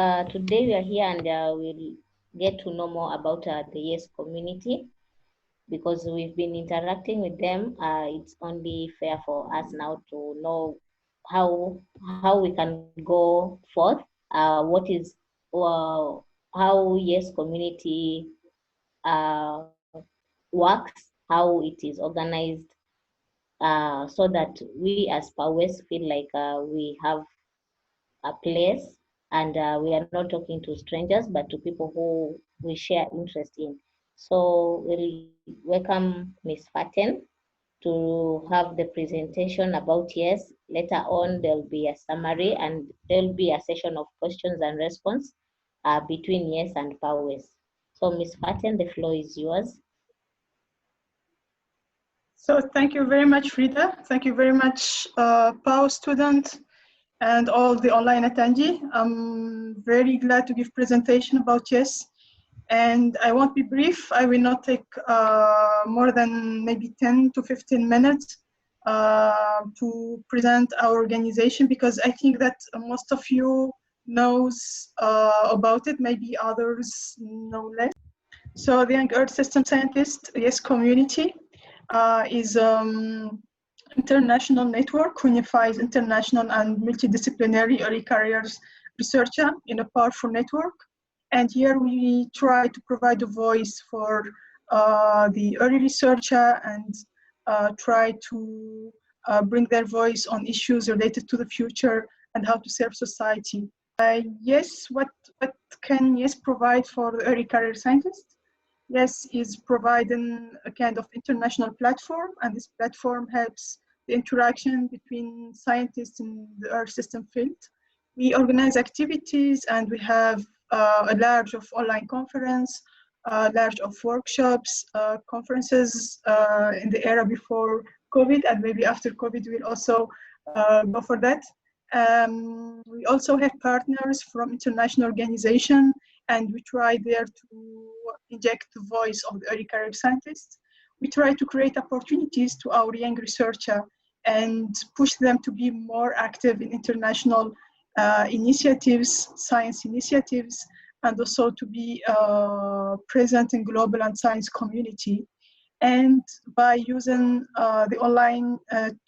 Today we are here and we'll get to know more about the YESS community, because we've been interacting with them. It's only fair for us now to know how we can go forth. What is how YESS community uh, works, how it is organized, so that we as PAUWES feel like we have a place, and we are not talking to strangers but to people who we share interest in. So we'll welcome Ms. Fatten to have the presentation about YESS. Later on, there'll be a summary and there'll be a session of questions and response between YESS and PAUWES. So Ms. Fatten, the floor is yours. So thank you very much, Frida. Thank you very much, PAUWES student and all the online attendees. I'm very glad to give presentation about YESS. And I won't be brief. I will not take more than maybe 10 to 15 minutes to present our organization, because I think that most of you knows about it, maybe others know less. So the Young Earth System Scientist YESS community is international network who unifies international and multidisciplinary early careers researcher in a powerful network. And here we try to provide a voice for the early researcher and try to bring their voice on issues related to the future and how to serve society. YESS, what can YESS provide for the early career scientists? YESS is providing a kind of international platform, and this platform helps the interaction between scientists in the Earth system field. We organize activities and we have a large of online conference, large of workshops, conferences in the era before COVID, and maybe after COVID we'll also go for that. We also have partners from international organizations, and we try there to inject the voice of the early career scientists. We try to create opportunities to our young researchers and push them to be more active in international initiatives, science initiatives, and also to be present in global and science community. And by using the online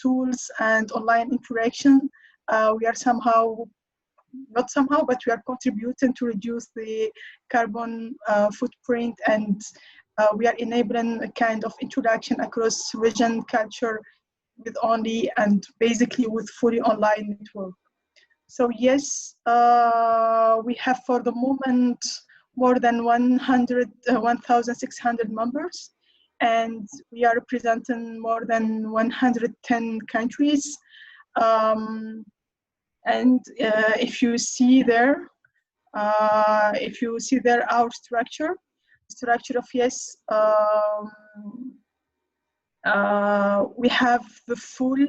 tools and online interaction, we are not somehow, but we are contributing to reduce the carbon footprint, and we are enabling a kind of interaction across region, culture, with only and basically with fully online network. So yes, we have for the moment more than 1,600 members, and we are representing more than 110 countries. And if you see there our structure of YESS, we have the full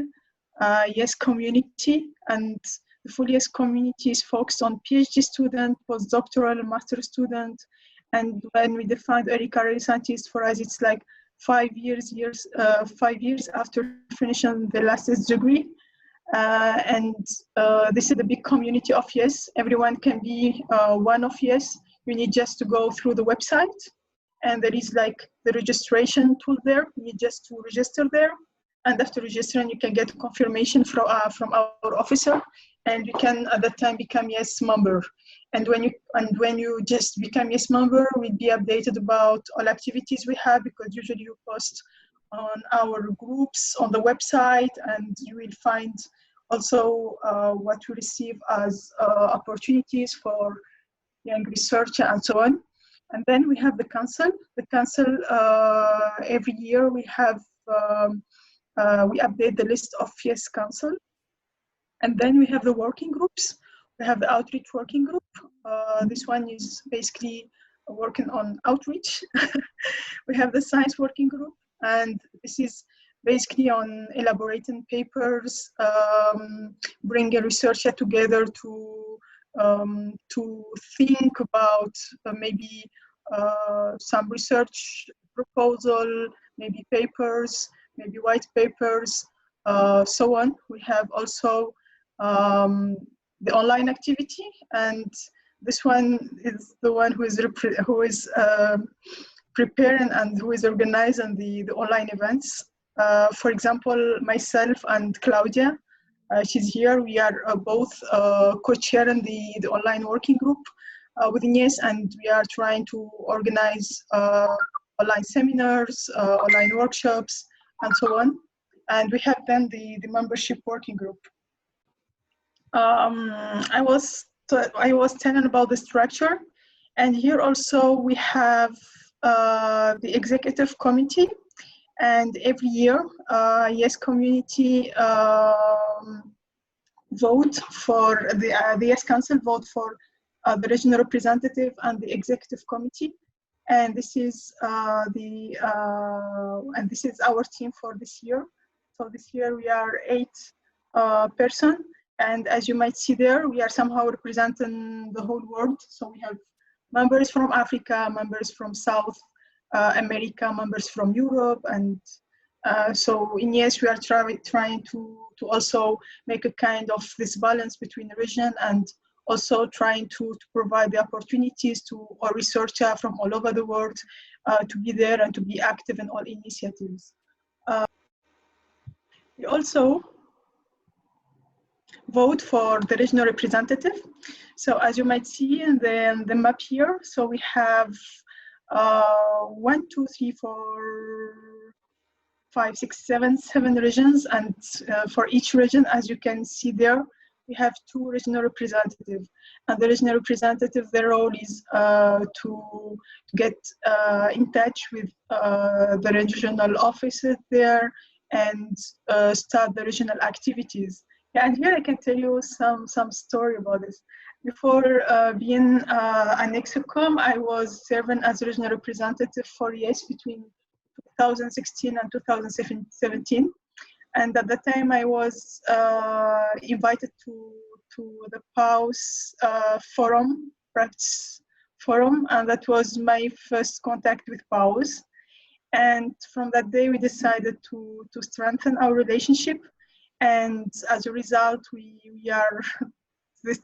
YESS community, and the full YESS community is focused on PhD student, postdoctoral, and master student. And when we define early career scientist, for us it's like 5 years after finishing the last degree. This is the big community of YESS. Everyone can be one of YESS. You need just to go through the website, and there is like the registration tool there. You need just to register there, and after registering, you can get confirmation from our officer, and you can at that time become YESS member. And when you just become YESS member, we'll be updated about all activities we have, because usually you post on our groups on the website, and you will find also what we receive as opportunities for young research and so on. And then we have the council. The council, every year we have, we update the list of YESS council. And then we have the working groups. We have the outreach working group. This one is basically working on outreach. We have the science working group, and this is basically on elaborating papers, bring a researcher together to think about maybe some research proposal, maybe papers, maybe white papers, so on. We have also the online activity and this one is the one who is preparing and who is organizing the online events. For example, myself and Claudia, she's here. We are both co-chairing the online working group within YESS, and we are trying to organize online seminars, online workshops, and so on. And we have then the membership working group. I was telling about the structure, and here also we have the executive committee, and every year YESS community vote for the YESS Council vote for the regional representative and the executive committee, and this is our team for this year. So this year we are 8 person, and as you might see there, we are somehow representing the whole world. So we have members from Africa, members from South America, members from Europe, and so in YESS we are trying to also make a kind of this balance between the region, and also trying to provide the opportunities to our researchers from all over the world to be there and to be active in all initiatives. We also vote for the regional representative. So as you might see in the map here, so we have 1, 2, 3, 4, 5, 6, 7 regions, and for each region, as you can see there, we have 2 regional representatives, and the regional representative, their role is to get in touch with the regional offices there and start the regional activities. Yeah, and here I can tell you some story about this. Before being an ExoCom, I was serving as regional representative for YESS between 2016 and 2017. And at that time, I was invited to the PAUWES forum, practice forum, and that was my first contact with PAUWES. And from that day, we decided to strengthen our relationship. And as a result, we are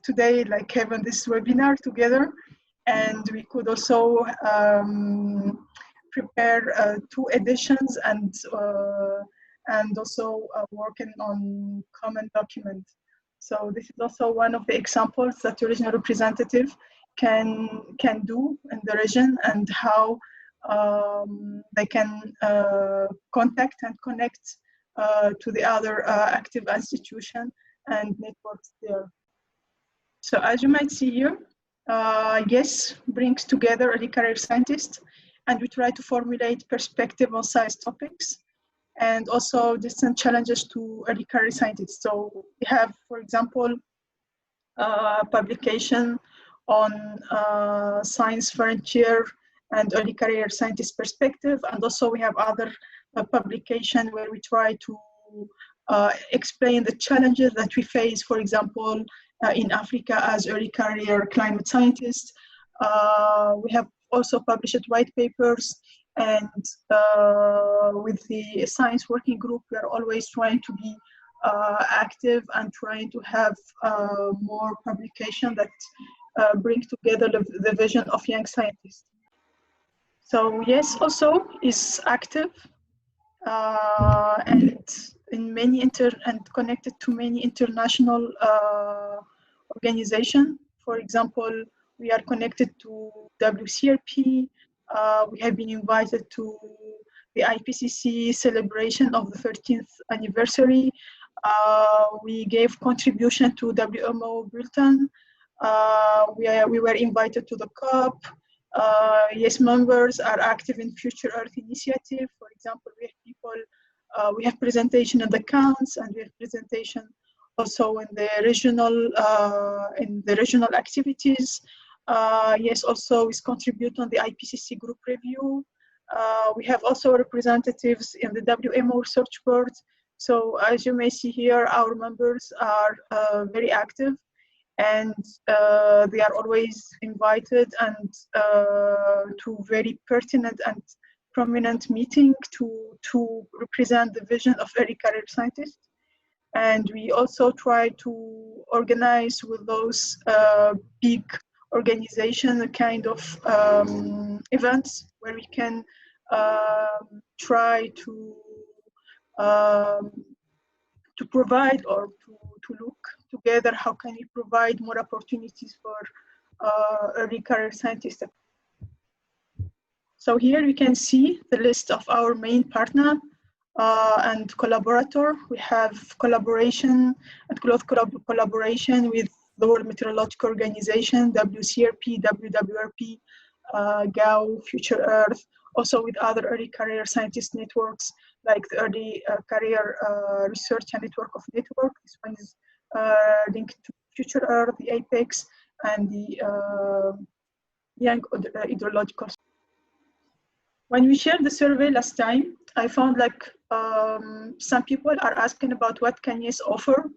today like having this webinar together, and we could also prepare 2 editions and also working on common document. So this is also one of the examples that the regional representative can do in the region, and how they can contact and connect to the other active institution and networks there. So as you might see here, YESS brings together early career scientists, and we try to formulate perspective on science topics and also distant challenges to early career scientists. So we have, for example, publication on science frontier and early career scientist perspective, and also we have other publication where we try to explain the challenges that we face, for example, in Africa as early career climate scientists. We have also published white papers, and with the science working group, we are always trying to be active and trying to have more publication that bring together the vision of young scientists. So YESS also is active and in many and connected to many international organizations. For example, we are connected to WCRP. We have been invited to the IPCC celebration of the 13th anniversary. We gave contribution to WMO Bulletin. We were invited to the CoP. YESS members are active in Future Earth Initiative. For example, we have people, we have presentation in the counts, and we have presentation also in the regional activities. YESS also is contribute on the IPCC group review. We have also representatives in the WMO research board. So as you may see here, our members are very active, and they are always invited and to very pertinent and prominent meeting to represent the vision of early career scientists. And we also try to organize with those big organization, a kind of events where we can try to provide or to look together how can we provide more opportunities for early career scientists. So here we can see the list of our main partner and collaborator. We have collaboration and close collaboration with the World Meteorological Organization, WCRP, WWRP, GAO, Future Earth, also with other early career scientist networks like the Early Career Research Network of Network. This one is linked to Future Earth, the APEX, and the Young Hydrological. When we shared the survey last time, I found like some people are asking about what can YESS offer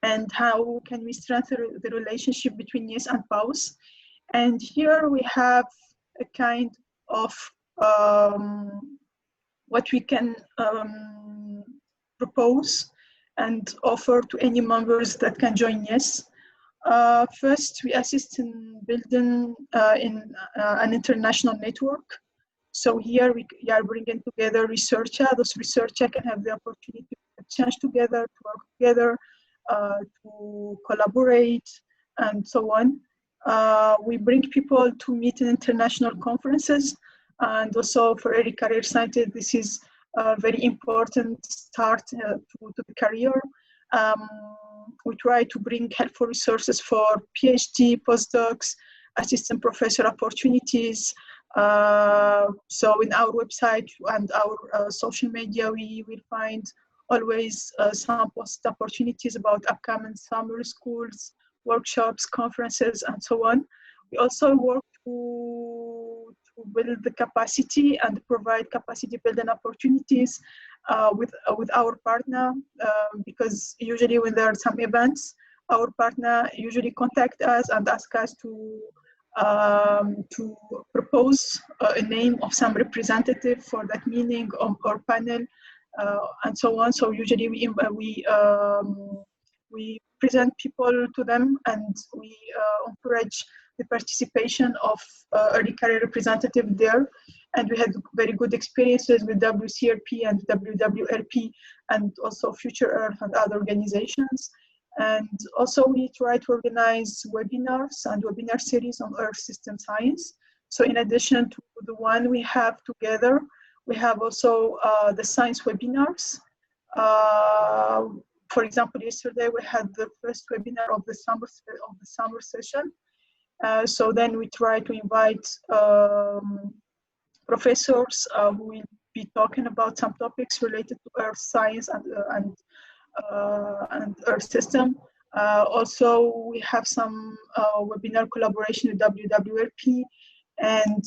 and how can we strengthen the relationship between YESS and PAUWES. And here we have a kind of what we can propose and offer to any members that can join YESS. First, we assist in building an international network. So here we are bringing together researchers. Those researchers can have the opportunity to exchange together, to work together, to collaborate, and so on. We bring people to meet in international conferences, and also for early career scientists, this is a very important start to the career. We try to bring helpful resources for PhD, postdocs, assistant professor opportunities. So in our website and our social media, we will find always some post opportunities about upcoming summer schools, workshops, conferences, and so on. We also work to build the capacity and provide capacity building opportunities with our partner, because usually when there are some events, our partner usually contact us and ask us to propose a name of some representative for that meeting or panel, and so on. So usually we present people to them, and we encourage the participation of early career representative there. And we had very good experiences with WCRP and WWRP, and also Future Earth and other organizations. And also we try to organize webinars and webinar series on Earth system science. So in addition to the one we have together, we have also the science webinars. For example, yesterday we had the first webinar of the summer session. So then we try to invite professors who will be talking about some topics related to Earth science and Earth system. Also, we have some webinar collaboration with WWRP, and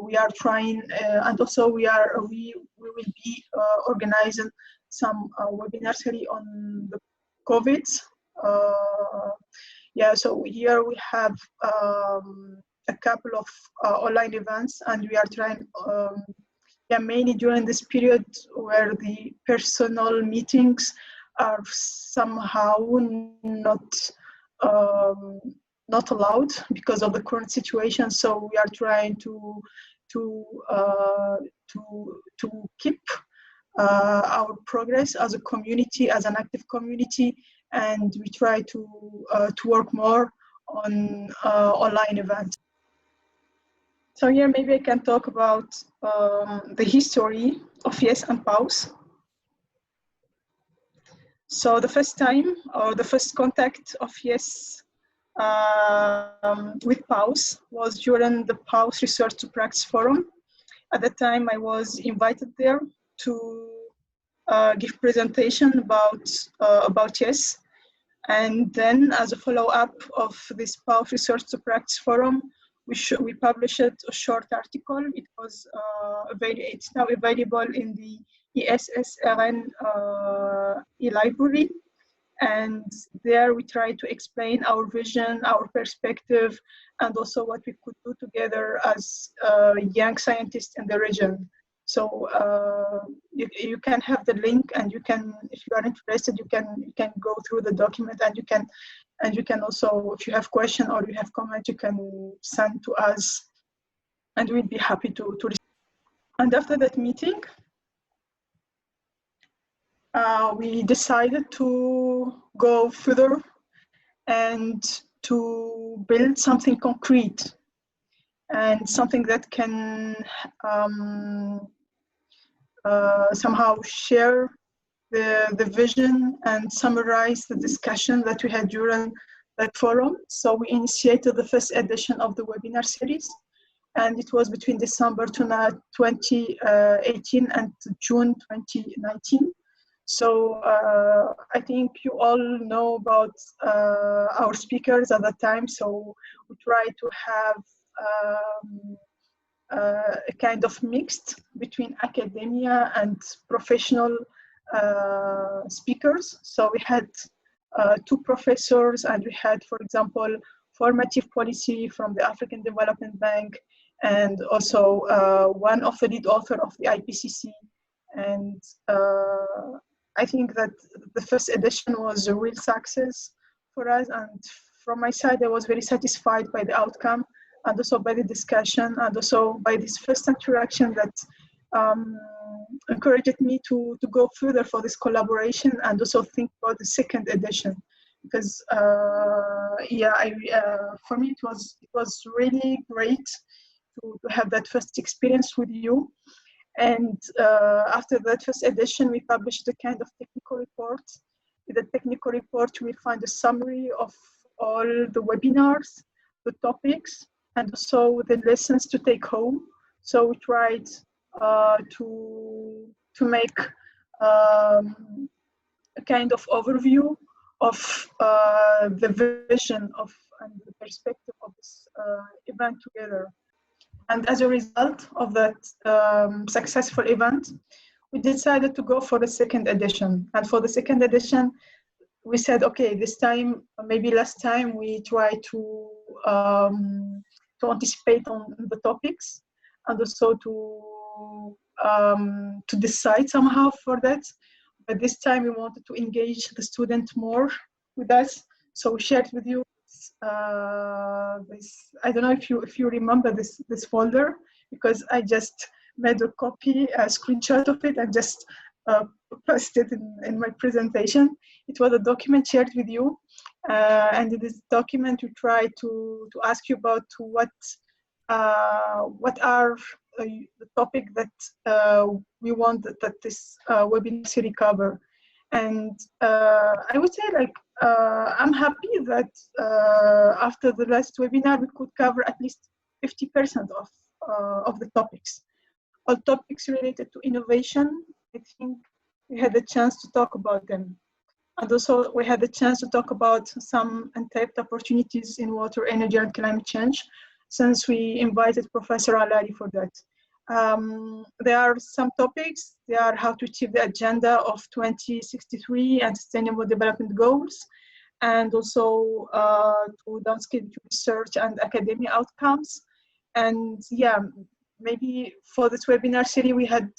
we are trying, and also we will be organizing some webinar series on the COVID. Yeah, so here we have a couple of online events, and we are trying, mainly during this period where the personal meetings are somehow not allowed because of the current situation. So we are trying to keep our progress as a community, as an active community, and we try to work more on online events. So here maybe I can talk about the history of YESS and PAUWES. So the first time, or the first contact of YESS with PAUWES was during the PAUWES Research to Practice Forum. At that time I was invited there to give presentation about YESS. And then as a follow-up of this PAUWES Research to Practice Forum, we published a short article. It was it's now available in the ESSRN e-library, and there we try to explain our vision, our perspective, and also what we could do together as young scientists in the region. So you can have the link, and you can, if you are interested, you can go through the document, and you can also, if you have question or you have comment, you can send to us, and we'd be happy to respond. And after that meeting, we decided to go further and to build something concrete and something that can somehow share the vision and summarize the discussion that we had during that forum. So we initiated the first edition of the webinar series, and it was between December 2018 and June 2019. So I think you all know about our speakers at that time. So we try to have a kind of mixed between academia and professional speakers. So we had two professors, and we had, for example, formative policy from the African Development Bank, and also one of the lead author of the IPCC. And I think that the first edition was a real success for us, and from my side, I was very satisfied by the outcome, and also by the discussion, and also by this first interaction that encouraged me to go further for this collaboration, and also think about the second edition, because for me it was really great to have that first experience with you. And after that first edition, we published a kind of technical report. In the technical report, you will find a summary of all the webinars, the topics, and also the lessons to take home. So we tried to make a kind of overview of the vision of and the perspective of this event together. And as a result of that successful event, we decided to go for the second edition. And for the second edition, we said, okay, this time, maybe last time, we try to anticipate on the topics, and also to decide somehow for that. But this time we wanted to engage the student more with us. So we shared with you this, I don't know if you remember this folder, because I just made a copy, a screenshot of it, and just posted in my presentation. It was a document shared with you, and in this document we try to ask you about what are the topic that we want that this webinar series cover. And I would say, like, I'm happy that after the last webinar, we could cover at least 50% of the topics. All topics related to innovation, I think we had the chance to talk about them. And also we had the chance to talk about some untapped opportunities in water, energy, and climate change, since we invited Professor Alali for that. There are some topics. They are how to achieve the agenda of 2063 and Sustainable Development Goals, and also to downskill research and academic outcomes. And yeah, maybe for this webinar series,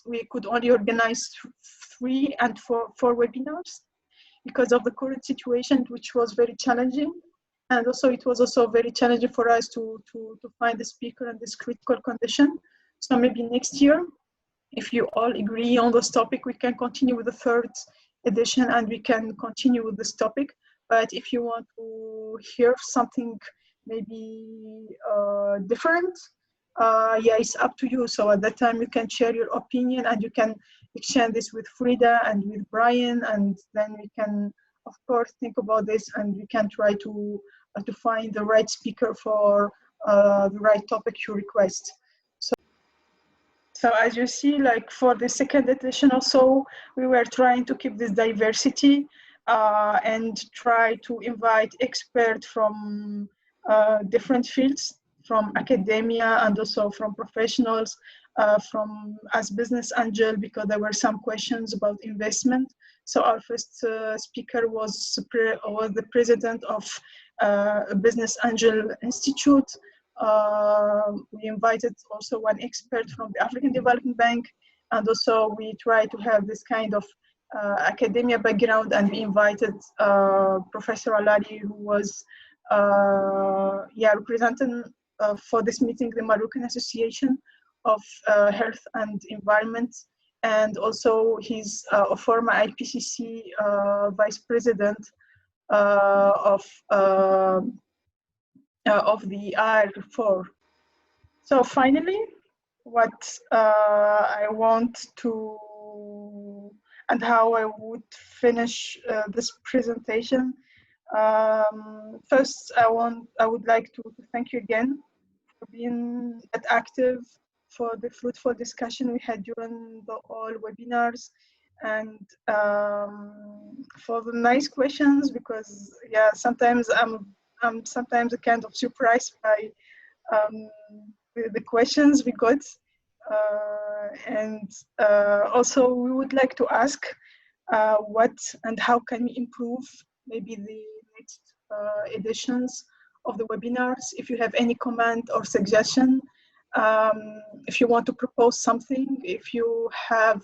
we could only organize 3 and 4 webinars because of the current situation, which was very challenging. And also it was also very challenging for us to find the speaker in this critical condition. So maybe next year, if you all agree on this topic, we can continue with the 3rd edition, and we can continue with this topic. But if you want to hear something maybe different, yeah, it's up to you. So at that time, you can share your opinion, and you can exchange this with Frida and with Brian, and then we can, of course, think about this, and we can try to find the right speaker for the right topic you request. So as you see, like for the 2nd edition also, we were trying to keep this diversity and try to invite experts from different fields, from academia and also from professionals, from as business angel, because there were some questions about investment. So our first speaker was the president of a Business Angel Institute. We invited also one expert from the African Development Bank, And also we try to have this kind of academia background, and we invited Professor Alali, who was representing for this meeting the Moroccan Association of Health and Environment, and also he's a former IPCC vice president of the IR4. So finally, what I want to, and how I would finish this presentation. First, I would like to thank you again for being that active, for the fruitful discussion we had during the all webinars, and for the nice questions, because yeah, sometimes I'm sometimes kind of surprised by the questions we got, and also we would like to ask what and how can we improve maybe the next editions of the webinars. If you have any comment or suggestion, if you want to propose something, if you have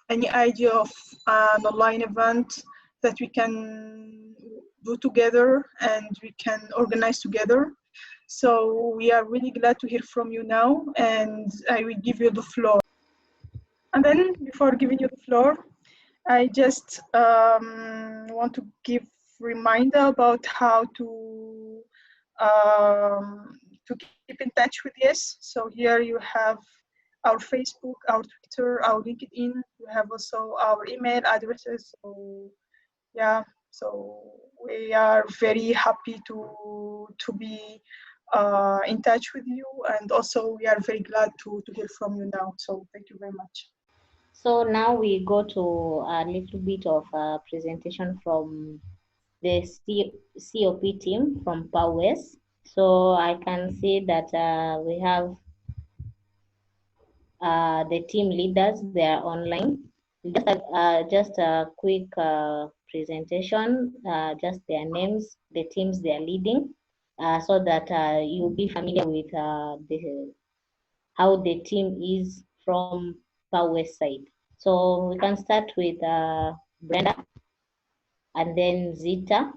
any idea of an online event that we can do together and we can organize together. So we are really glad to hear from you now, and I will give you the floor. And then before giving you the floor, I just want to give reminder about how to keep in touch with YESS. So here you have our Facebook, our Twitter, our LinkedIn. You have also our email addresses. So yeah, so we are very happy to be in touch with you, and also we are very glad to hear from you now. So thank you very much. So now we go to a little bit of a presentation from the COP team from PAUWES. So I can see that we have the team leaders, they are online. Just a quick presentation, just their names, the teams they are leading, so that you'll be familiar with how the team is from PAUWES side. So we can start with Brenda and then Zita.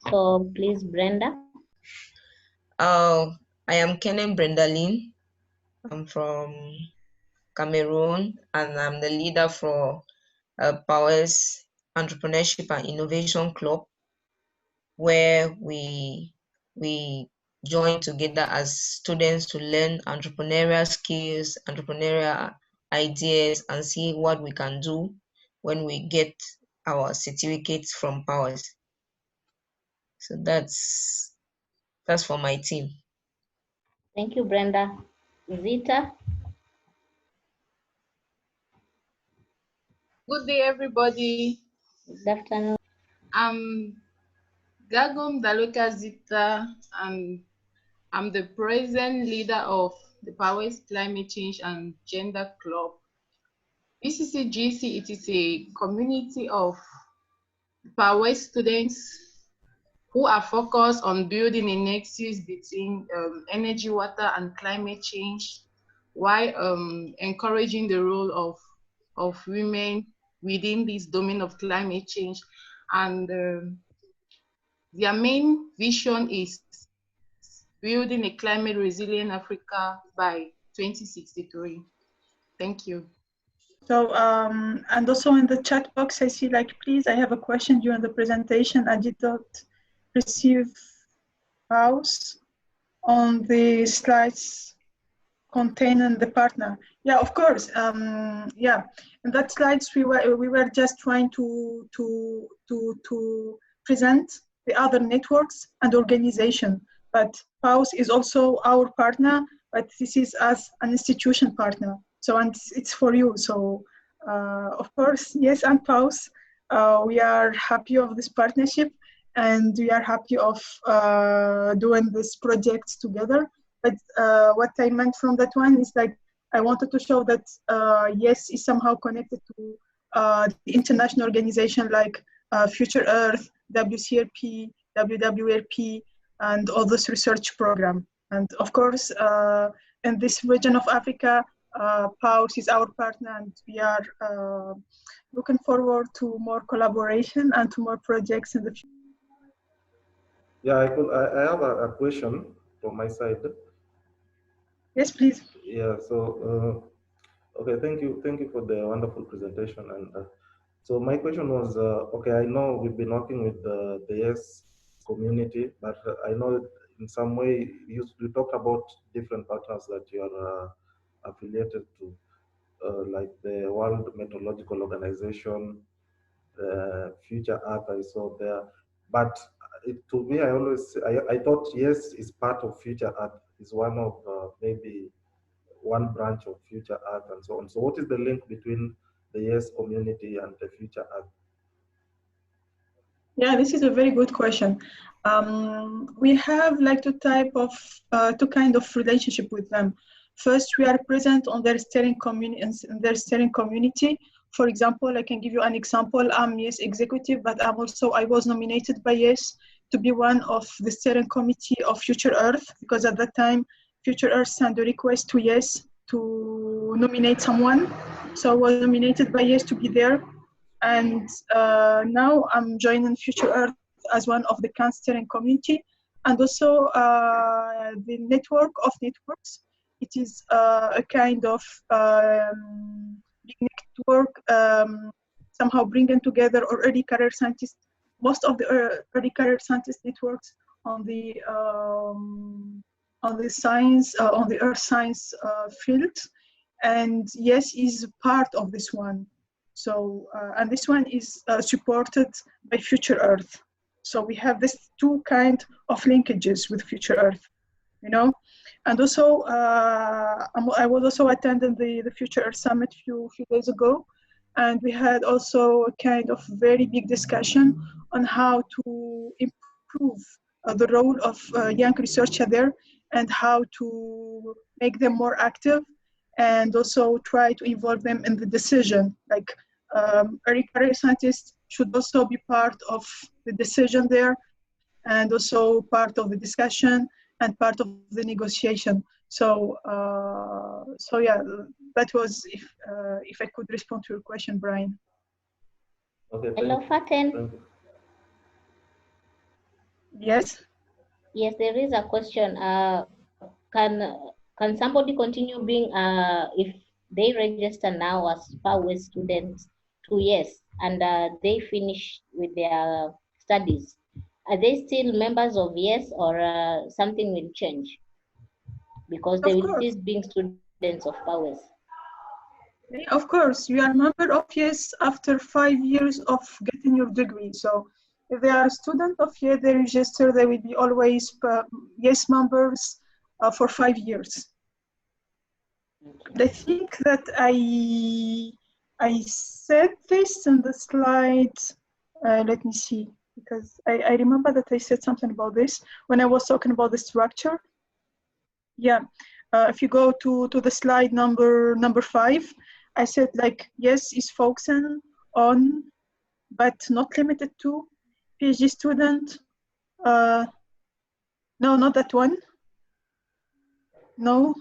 So please, Brenda. I am Kenen Brendalin. I'm from Cameroon, and I'm the leader for PAUWES Entrepreneurship and Innovation Club, where we join together as students to learn entrepreneurial skills, entrepreneurial ideas, and see what we can do when we get our certificates from PAUWES. So that's for my team. Thank you, Brenda. Zita. Good day, everybody. Good afternoon. I'm Gagom Daluka Zita, and I'm the present leader of the PAUWES Climate Change and Gender Club. BCCGC, it is a community of PAUWES students who are focused on building a nexus between energy, water, and climate change, while encouraging the role of women within this domain of climate change. And their main vision is building a climate resilient Africa by 2063. Thank you. So, and also in the chat box, I see please, I have a question during the presentation. I did not receive PAUWES on the slides containing the partner. Yeah, of course. Yeah, in that slides we were just trying to present the other networks and organization. But PAUWES is also our partner, but this is as an institution partner. So, and it's for you. So, of course, yes, and PAUWES, we are happy of this partnership, and we are happy of doing this project together. But what I meant from that one is I wanted to show that YESS is somehow connected to the international organization like Future Earth, WCRP, WWRP, and all this research program. And of course, in this region of Africa, PAUWES is our partner, and we are looking forward to more collaboration and to more projects in the future. Yeah, I have a question from my side. Yes, please. Yeah, so okay, thank you for the wonderful presentation. And so my question was, okay, I know we've been working with the YESS community, but I know in some way you talked about different partners that you are affiliated to, like the World Meteorological Organization, Future Earth I saw there. But to me, I thought YESS is part of Future Earth, is one of maybe one branch of Future Earth and so on. So what is the link between the YESS community and the Future Earth? Yeah, this is a very good question. We have like two kind of relationship with them. First, we are present on their steering community. For example, I can give you an example. I'm YESS executive, but I was nominated by YESS to be one of the steering committee of Future Earth, because at that time, Future Earth sent a request to YESS to nominate someone. So I was nominated by YESS to be there. And now I'm joining Future Earth as one of the steering community, and also the network of networks. It is a kind of big network, somehow bringing together early career scientists. Most of the early career scientist networks on the science, on the earth science field, and YESS is part of this one. So, and this one is supported by Future Earth. So we have this two kind of linkages with Future Earth, you know. And also, I was also attending the Future Earth Summit few days ago, and we had also a kind of very big discussion on how to improve the role of young researchers there, and how to make them more active, and also try to involve them in the decision. Like early career scientists should also be part of the decision there, and also part of the discussion and part of the negotiation. So, so yeah, that was if I could respond to your question, Brian. Okay. Hello, Fatten. Yes. Yes, there is a question. Can somebody continue being if they register now as PAUWES students 2 years and they finish with their studies? Are they still members of YESS, or something will change because they will cease being students of PAUWES? Of course, you are a member of YESS after 5 years of getting your degree. So if they are a student of YESS, they register, they will be always YESS members for 5 years. I think that I said this in the slide. Let me see, because I remember that I said something about this when I was talking about the structure. Yeah, if you go to the slide number 5, I said like YESS is focusing on, but not limited to, PhD student. No, not that one. No.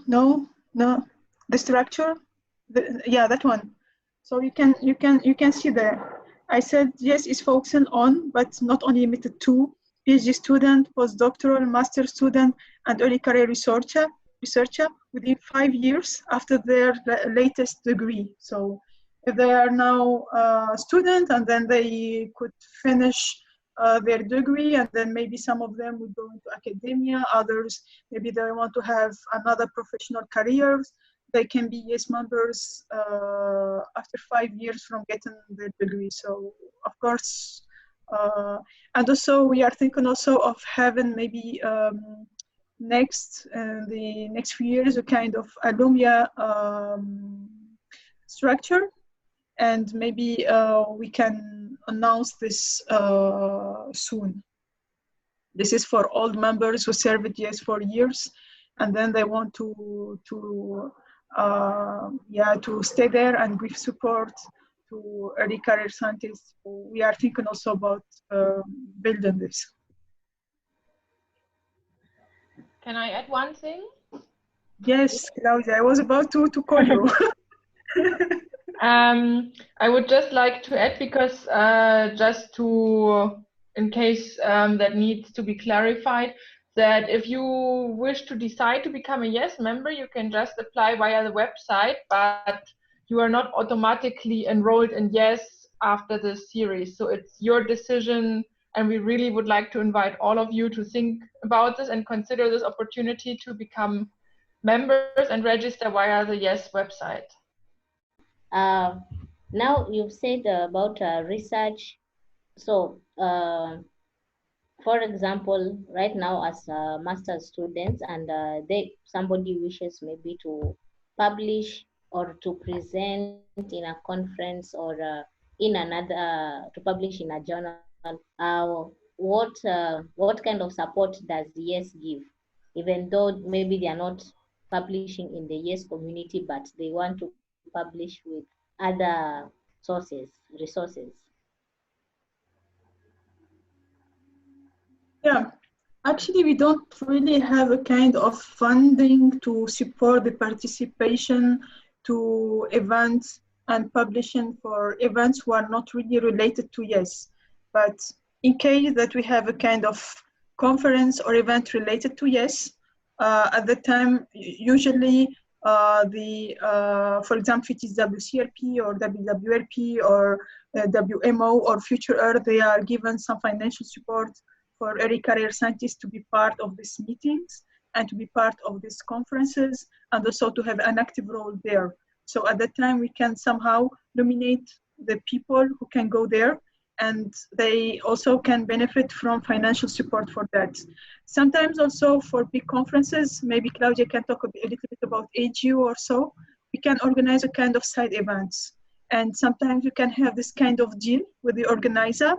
The structure. Yeah, that one. So you can see there. I said YESS is focusing on, but not only limited to, PhD student, postdoctoral, master student, and early career researcher within 5 years after their latest degree. So if they are now a student and then they could finish their degree, and then maybe some of them would go into academia, others maybe they want to have another professional careers, they can be YESS members after 5 years from getting their degree. So of course, and also we are thinking also of having maybe the next few years a kind of alumni structure, and maybe we can announce this soon. This is for old members who served at YESS for years, and then they want to stay there and give support to early career scientists. We are thinking also about building this. Can I add one thing? Yes, Claudia, I was about to call you. I would just like to add, because just to, in case that needs to be clarified, that if you wish to decide to become a YESS member, you can just apply via the website, but you are not automatically enrolled in YESS after this series. So it's your decision, and we really would like to invite all of you to think about this and consider this opportunity to become members and register via the YESS website. Now you've said about research. So, for example, right now as master's students, and somebody wishes maybe to publish or to present in a conference or in another to publish in a journal. What kind of support does YESS give, even though maybe they are not publishing in the YESS community, but they want to publish with other resources? Yeah, actually, we don't really have a kind of funding to support the participation to events and publishing for events who are not really related to YESS. But in case that we have a kind of conference or event related to YESS, at the time, usually for example, if it is WCRP or WWRP or WMO or Future Earth, they are given some financial support for early career scientists to be part of these meetings and to be part of these conferences, and also to have an active role there. So at that time, we can somehow nominate the people who can go there, and they also can benefit from financial support for that. Sometimes also for big conferences, maybe Claudia can talk a little bit about AGU or so, we can organize a kind of side events. And sometimes you can have this kind of deal with the organizer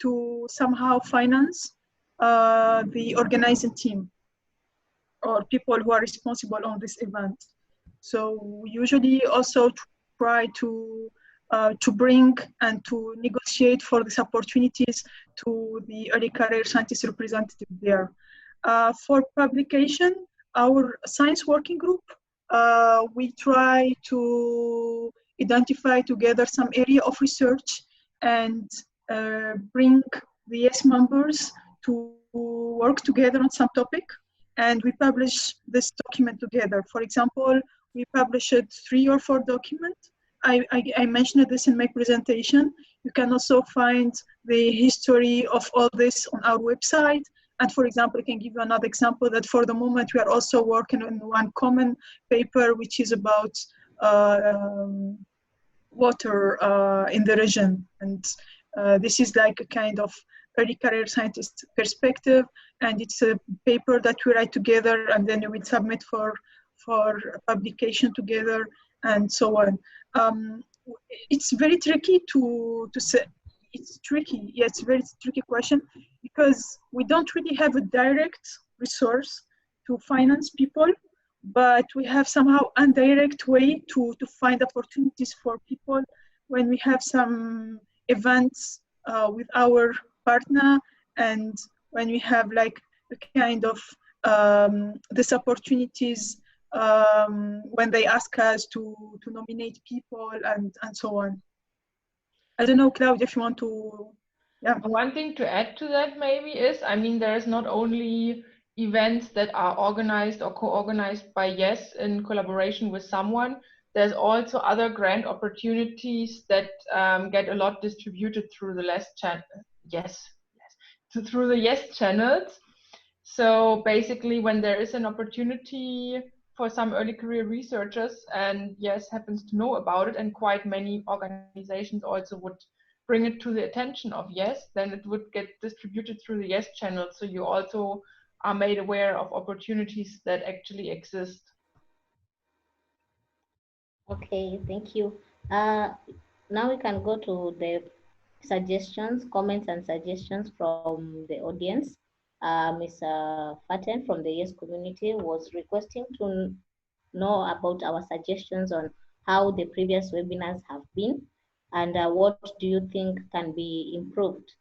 to somehow finance the organizing team or people who are responsible on this event. So we usually also try to bring and to negotiate for these opportunities to the early career scientist representative there. For publication, our science working group, we try to identify together some area of research and bring the YESS members to work together on some topic, and we publish this document together. For example, we published 3 or 4 documents. I mentioned this in my presentation. You can also find the history of all this on our website. And for example, I can give you another example that for the moment we are also working on one common paper, which is about water in the region. And this is like a kind of early career scientist perspective, and it's a paper that we write together, and then we submit for publication together, and so on. It's very tricky to say. It's tricky. Yeah, it's a very tricky question because we don't really have a direct resource to finance people, but we have somehow indirect way to find opportunities for people when we have some events with our partner, and when we have like a kind of these opportunities when they ask us to nominate people and so on. I don't know, Claudia, if you want to. Yeah. One thing to add to that maybe is, I mean, there's not only events that are organized or co-organized by YESS in collaboration with someone, there's also other grant opportunities that get a lot distributed through the through the YESS channels. So basically, when there is an opportunity for some early career researchers and YESS happens to know about it, and quite many organizations also would bring it to the attention of YESS, then it would get distributed through the YESS channel. So you also are made aware of opportunities that actually exist. Okay, thank you. Now we can go to the suggestions, comments and suggestions from the audience. Ms. Fatten from the YESS community was requesting to know about our suggestions on how the previous webinars have been, and what do you think can be improved.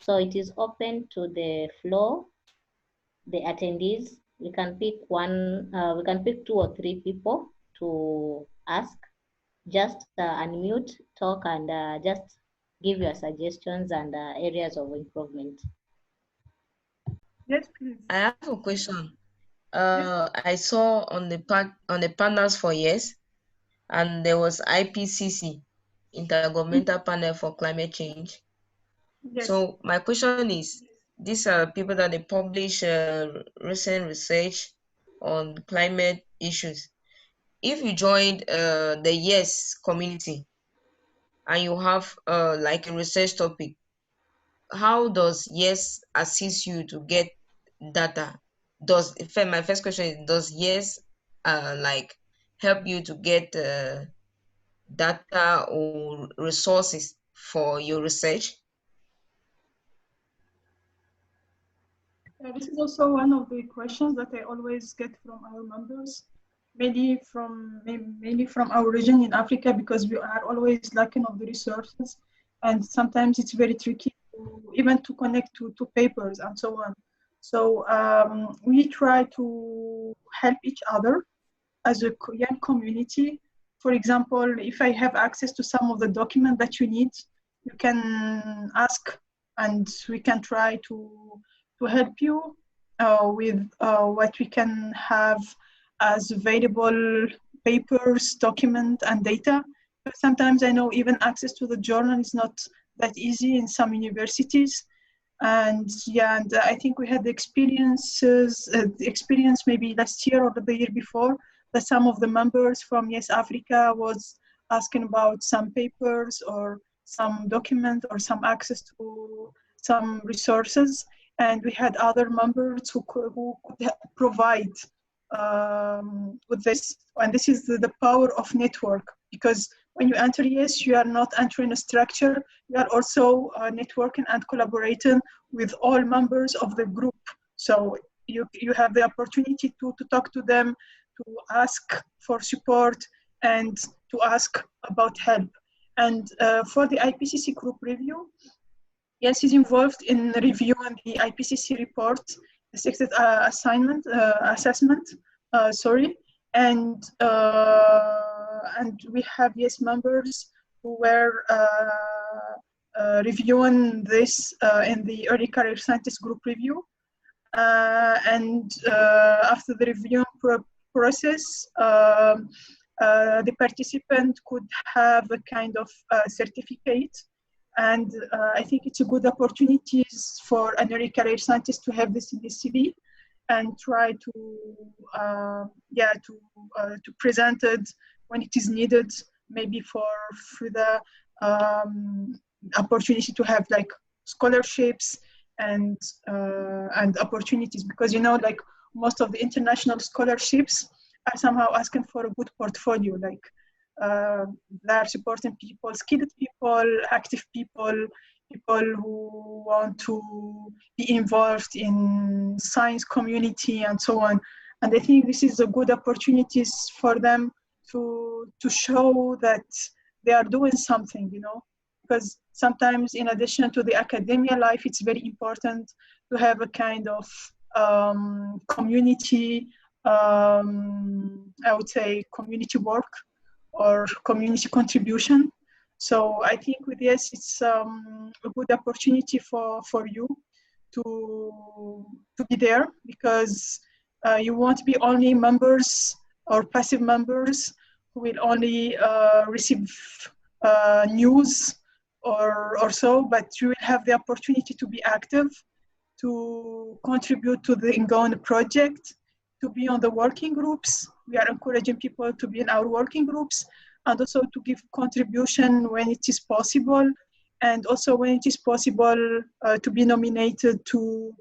So it is open to the floor, the attendees, We can pick we can pick 2 or 3 people to ask. Just unmute, talk, and just give your suggestions and areas of improvement. Yes, please. I have a question. I saw on the panels for YESS, and there was IPCC, Intergovernmental Panel for Climate Change. Yes. So my question is, these are people that they publish recent research on climate issues. If you joined the YESS community and you have like a research topic, how does YESS assist you to get data? My first question is, does YESS like help you to get data or resources for your research? This is also one of the questions that I always get from our members, mainly from our region in Africa, because we are always lacking of the resources, and sometimes it's very tricky even to connect to papers and so on. So we try to help each other as a young community. For example, if I have access to some of the documents that you need, you can ask, and we can try to help you with what we can have as available papers, document, and data. But sometimes I know even access to the journal is not that easy in some universities. And yeah, and I think we had the experience maybe last year or the year before, that some of the members from Yes Africa was asking about some papers or some document or some access to some resources, and we had other members who could provide with this. And this is the power of network, because when you enter YESS, you are not entering a structure, you are also networking and collaborating with all members of the group. So you have the opportunity to talk to them, to ask for support, and to ask about help. And for the IPCC group review, YESS is involved in reviewing the IPCC report, the sixth assessment, and we have YESS members who were reviewing this in the early career scientist group review. And after the review process, the participant could have a kind of certificate. And I think it's a good opportunity for an early career scientist to have this in his CV and try to present it when it is needed, maybe for the opportunity to have like scholarships and opportunities, because like most of the international scholarships are somehow asking for a good portfolio, like they're supporting people, skilled people, active people who want to be involved in science community and so on. And I think this is a good opportunities for them to show that they are doing something, because sometimes in addition to the academia life, it's very important to have a kind of community, I would say community work or community contribution. So I think with this, it's a good opportunity for you to be there, because you won't be only members or passive members who will only receive news or so, but you will have the opportunity to be active, to contribute to the ongoing project, to be on the working groups. We are encouraging people to be in our working groups, and also to give contribution when it is possible, and also when it is possible to be nominated to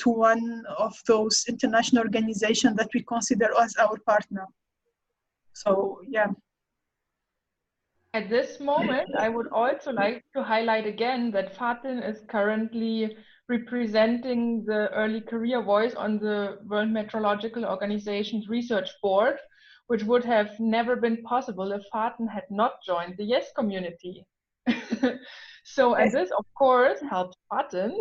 one of those international organizations that we consider as our partner. So yeah. At this moment, I would also like to highlight again that Fatten is currently representing the early career voice on the World Meteorological Organization's research board, which would have never been possible if Fatten had not joined the YESS community. So, and this of course helps Fatten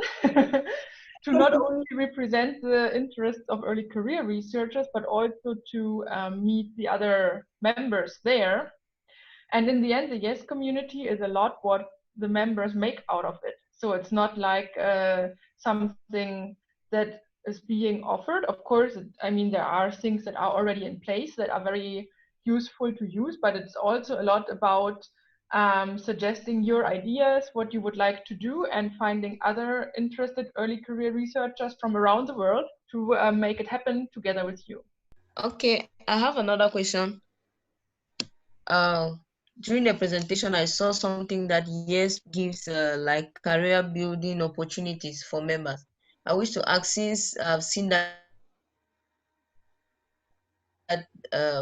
to not only represent the interests of early career researchers, but also to meet the other members there. And in the end, the YESS community is a lot what the members make out of it. So it's not like something that is being offered. Of course, I mean, there are things that are already in place that are very useful to use, but it's also a lot about suggesting your ideas, what you would like to do, and finding other interested early career researchers from around the world to make it happen together with you. Okay, I have another question. During the presentation, I saw something that YESS gives like career building opportunities for members. I wish to ask, since I've seen that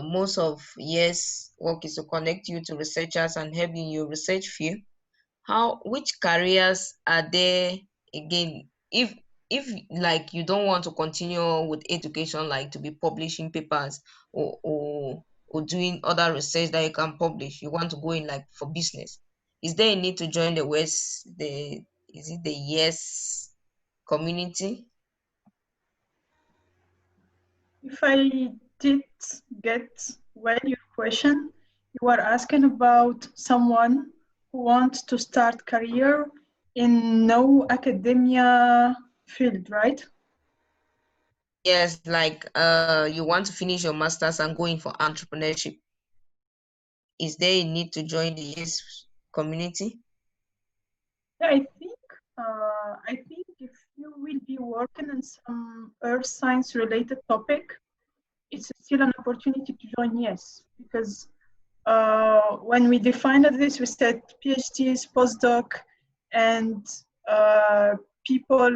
most of YESS work is to connect you to researchers and help in your research field, which careers are there again? If like you don't want to continue with education, like to be publishing papers or doing other research that you can publish, you want to go in like for business, is there a need to join the West, is it the YESS community? If I did get well your question, you are asking about someone who wants to start career in no academia field, right? Yes, like you want to finish your master's and go in for entrepreneurship. Is there a need to join the YESS community? Yeah, I think if you will be working on some earth science related topic, it's still an opportunity to join YESS, because when we defined this, we said PhDs, postdoc, and people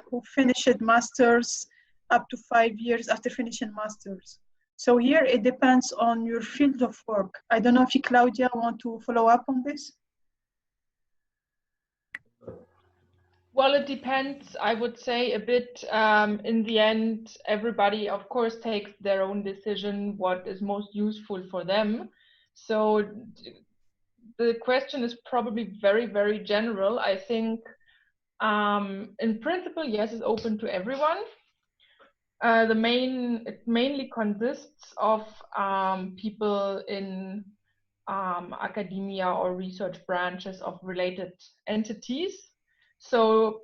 who finished masters up to 5 years after finishing masters. So here it depends on your field of work. I don't know if you, Claudia, want to follow up on this? Well, it depends, I would say, a bit. In the end, everybody, of course, takes their own decision, what is most useful for them. So the question is probably very, very general. I think in principle, YESS is open to everyone. It mainly consists of people in academia or research branches of related entities. So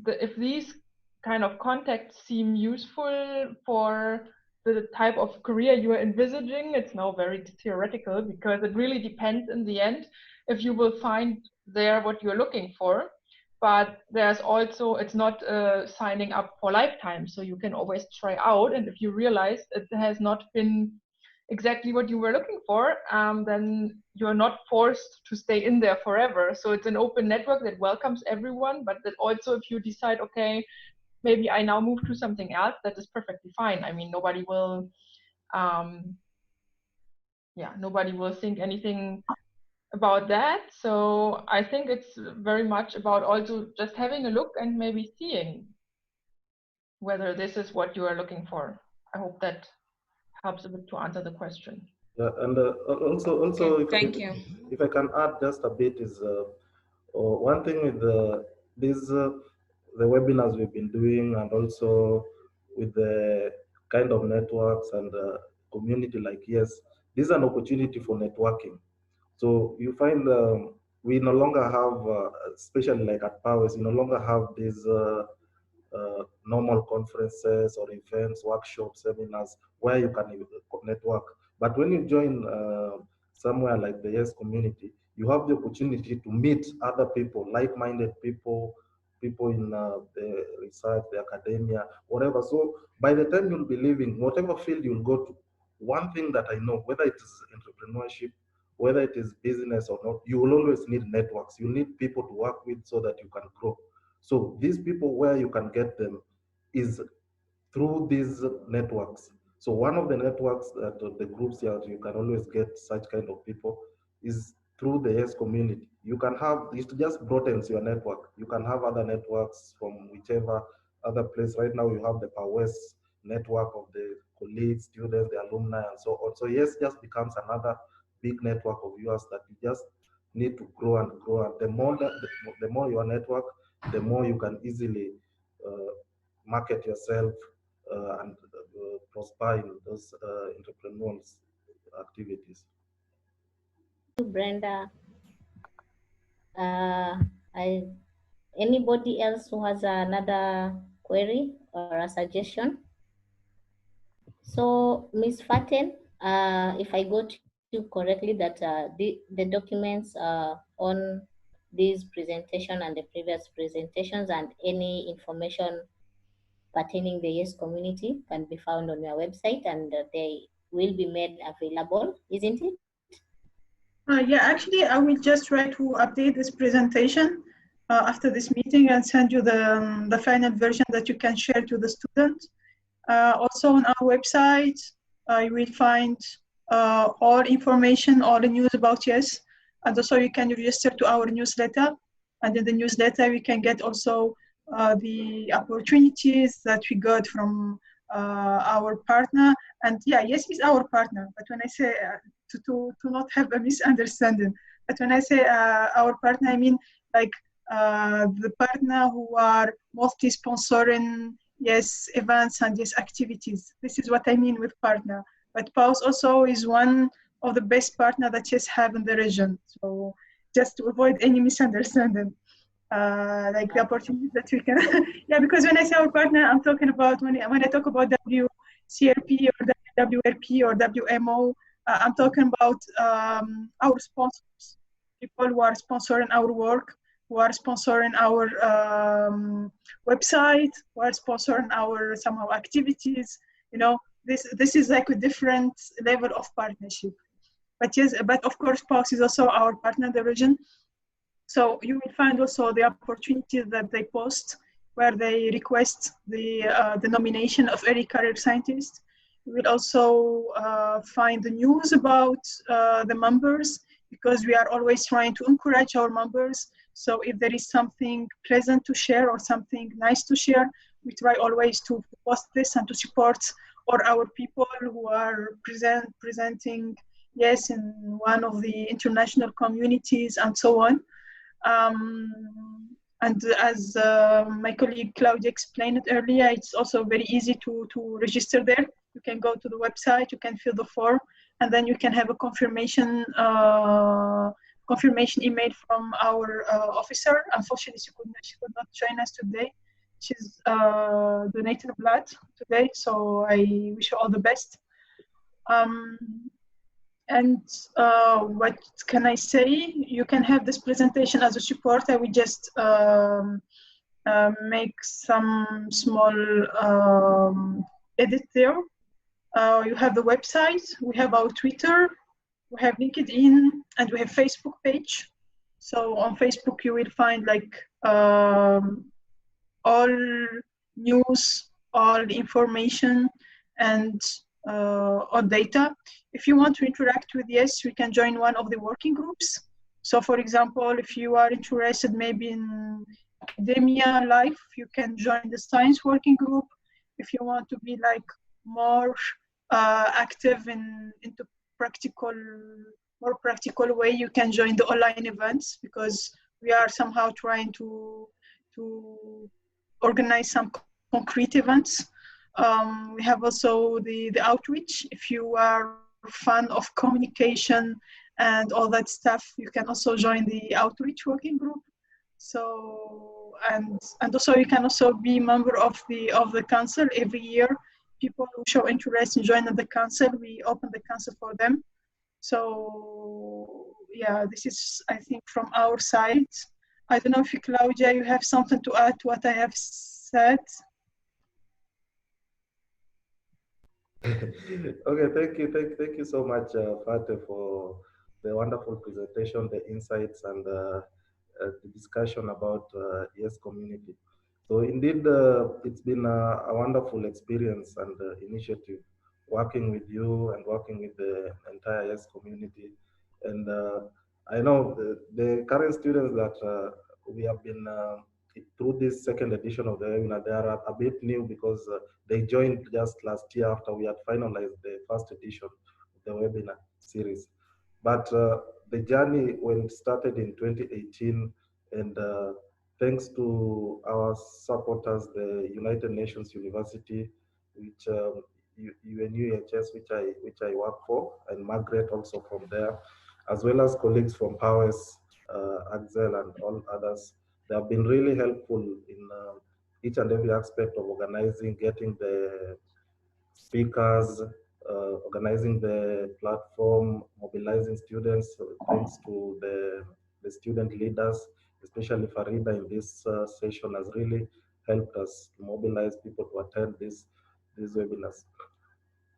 if these kind of contacts seem useful for the type of career you are envisaging, it's now very theoretical, because it really depends in the end if you will find there what you're looking for. But there's also, it's not signing up for lifetime, so you can always try out, and if you realize it has not been exactly what you were looking for, then you're not forced to stay in there forever. So it's an open network that welcomes everyone, but that also, if you decide, okay, maybe I now move to something else, that is perfectly fine. I mean, nobody will think anything about that. So I think it's very much about also just having a look and maybe seeing whether this is what you are looking for. I hope that helps a bit to answer the question. Yeah, and also, Okay, thank you. if I can add just a bit is one thing with the webinars we've been doing, and also with the kind of networks and community like YESS, this is an opportunity for networking. So you find we no longer have, especially like at PAUWES, we no longer have these normal conferences or events, workshops, seminars where you can network. But when you join somewhere like the YESS community, you have the opportunity to meet other people, like-minded people, people in the research, the academia, whatever. So by the time you'll be leaving, whatever field you'll go to, one thing that I know, whether it is entrepreneurship, whether it is business or not, you will always need networks. You need people to work with so that you can grow. So these people, where you can get them is through these networks. So one of the networks that the groups here, you can always get such kind of people is through the YESS community. You can have, it just broadens your network. You can have other networks from whichever other place. Right now you have the PAUWES network of the colleagues, students, the alumni, and so on. So YESS just becomes another big network of yours that you just need to grow and grow. And the more your network, the more you can easily market yourself and prosper in those entrepreneurial activities. Brenda, anybody else who has another query or a suggestion? So, Ms. Fatten, if I got you correctly, that the documents on this presentation and the previous presentations and any information pertaining the YESS community can be found on your website, and they will be made available, isn't it? Yeah, actually, I will just try to update this presentation after this meeting and send you the final version that you can share to the student. Also on our website, you will find all information, all the news about YESS, and also you can register to our newsletter. And in the newsletter, we can get also the opportunities that we got from our partner. And yeah, YESS is our partner, but when I say to not have a misunderstanding, but when I say our partner, I mean like the partner who are mostly sponsoring YESS events and YESS activities. This is what I mean with partner. But PAUWES also is one of the best partner that YESS have in the region. So just to avoid any misunderstanding, like the opportunities that we can, yeah, because when I say our partner, I'm talking about when I talk about WCRP or WRP or WMO, I'm talking about our sponsors, people who are sponsoring our work, who are sponsoring our website, who are sponsoring our somehow activities. You know, this is like a different level of partnership. But yes, but of course, PAUWES is also our partner in the region. So you will find also the opportunities that they post where they request the nomination of early career scientists. You will also find the news about the members, because we are always trying to encourage our members. So if there is something pleasant to share or something nice to share, we try always to post this and to support all our people who are presenting YESS in one of the international communities and so on. And as my colleague Claudia explained it earlier, it's also very easy to register there. You can go to the website, you can fill the form, and then you can have a confirmation email from our officer. Unfortunately, she could not join us today. She's donated blood today, so I wish her all the best. And what can I say? You can have this presentation as a support. I will just make some small edit there. You have the website, we have our Twitter, we have LinkedIn, and we have Facebook page. So on Facebook, you will find like all news, all information, and all data. If you want to interact with YESS, you can join one of the working groups. So for example, if you are interested maybe in academia life, you can join the science working group. If you want to be like more active into more practical way, you can join the online events, because we are somehow trying to organize some concrete events. We have also the outreach. If you are a fan of communication and all that stuff, you can also join the outreach working group. So and also you can also be member of the council. Every year, people who show interest in joining the council, we open the council for them. So yeah, this is, I think, from our side. I don't know if Claudia, you have something to add to what I have said. Okay, thank you so much, Fate, for the wonderful presentation, the insights, and the discussion about YESS community. So indeed, it's been a wonderful experience and initiative working with you and working with the entire YESS community. And I know the current students that we have been through this second edition of the webinar, they are a bit new because they joined just last year after we had finalized the first edition of the webinar series. But the journey, when it started in 2018, and thanks to our supporters, the United Nations University, which UNUHS, which I work for, and Margaret also from there, as well as colleagues from PAUWES, Axel, and all others. They have been really helpful in each and every aspect of organizing, getting the speakers, organizing the platform, mobilizing students, thanks to the student leaders, especially Farida in this session has really helped us mobilize people to attend these webinars.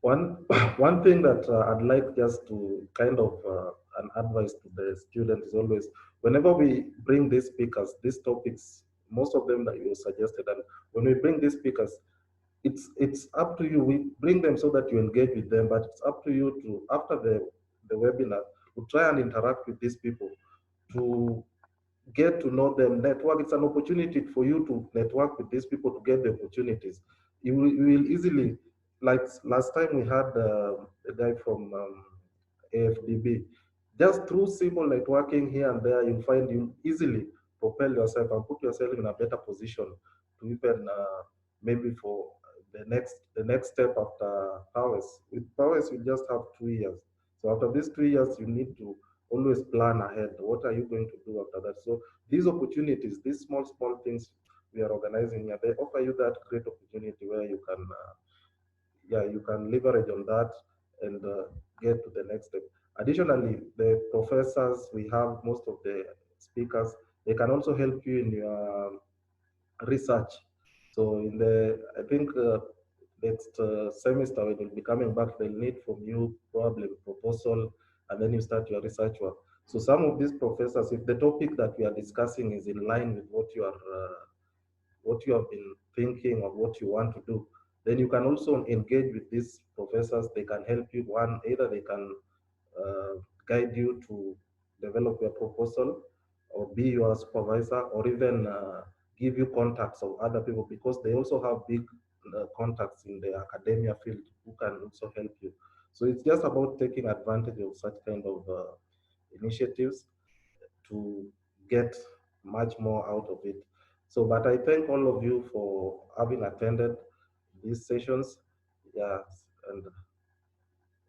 One thing that I'd like just to kind of an advice to the students is always, whenever we bring these speakers, these topics, most of them that you suggested, and when we bring these speakers, it's up to you. We bring them so that you engage with them, but it's up to you to, after the webinar, to try and interact with these people, to get to know them, network. It's an opportunity for you to network with these people to get the opportunities. You will easily, like last time we had a guy from AFDB, just through simple networking here and there, you'll find you easily propel yourself and put yourself in a better position to even maybe for the next step after PAUWES. With PAUWES, you just have 2 years. So after these 2 years, you need to always plan ahead. What are you going to do after that? So these opportunities, these small things we are organizing here, they offer you that great opportunity where you can, you can leverage on that and get to the next step. Additionally, the professors, we have most of the speakers, they can also help you in your research. So in the, I think next semester when you'll be coming back, they'll need from you probably a proposal, and then you start your research work. So some of these professors, if the topic that we are discussing is in line with what you have been thinking of what you want to do, then you can also engage with these professors. They can help you. One, either they can guide you to develop your proposal, or be your supervisor, or even give you contacts of other people, because they also have big contacts in the academia field who can also help you. So it's just about taking advantage of such kind of initiatives to get much more out of it. So, but I thank all of you for having attended these sessions. Yeah, and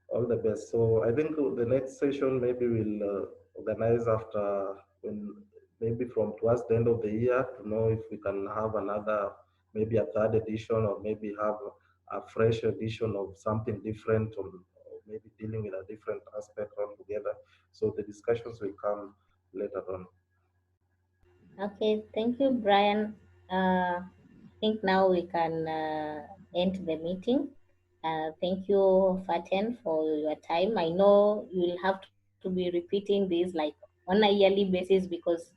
all the best. So I think the next session maybe we'll organize after, when maybe from towards the end of the year, to know if we can have another, maybe a third edition, or maybe have a fresh edition of something different, or maybe dealing with a different aspect altogether. So the discussions will come later on. Okay, thank you, Brian. I think now we can end the meeting. Thank you, Faten, for your time. I know you will have to be repeating this like on a yearly basis, because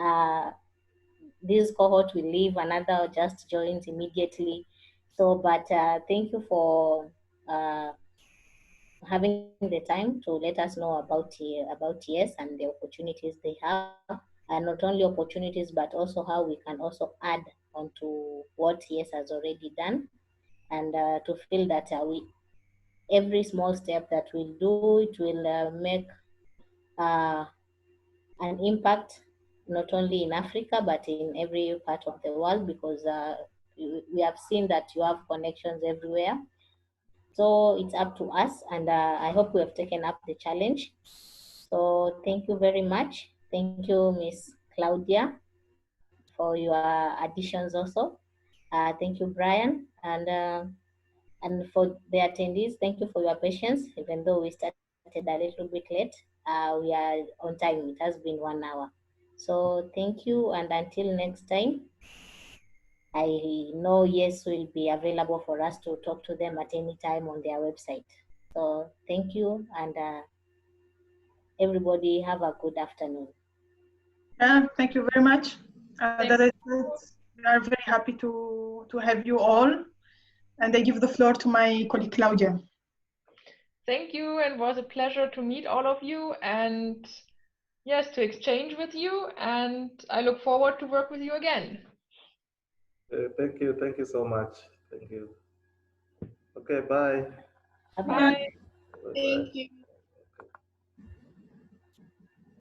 uh, this cohort will leave, another just joins immediately. So, but thank you for having the time to let us know about YESS and the opportunities they have, and not only opportunities but also how we can also add onto what YESS has already done, and to feel that every small step that we'll do, it will make uh, an impact not only in Africa but in every part of the world, because we have seen that you have connections everywhere. So it's up to us, and I hope we have taken up the challenge. So thank you very much. Thank you, Miss Claudia, for your additions also. Thank you, Brian, and for the attendees, thank you for your patience. Even though we started a little bit late, we are on time. It has been 1 hour. So thank you, and until next time, I know YESS will be available for us to talk to them at any time on their website. So thank you, and everybody have a good afternoon. Yeah, thank you very much. We are very happy to have you all. And I give the floor to my colleague Claudia. Thank you, and it was a pleasure to meet all of you, and yes, to exchange with you, and I look forward to work with you again. Thank you so much. Thank you. Okay, bye. Bye. Bye. Thank you.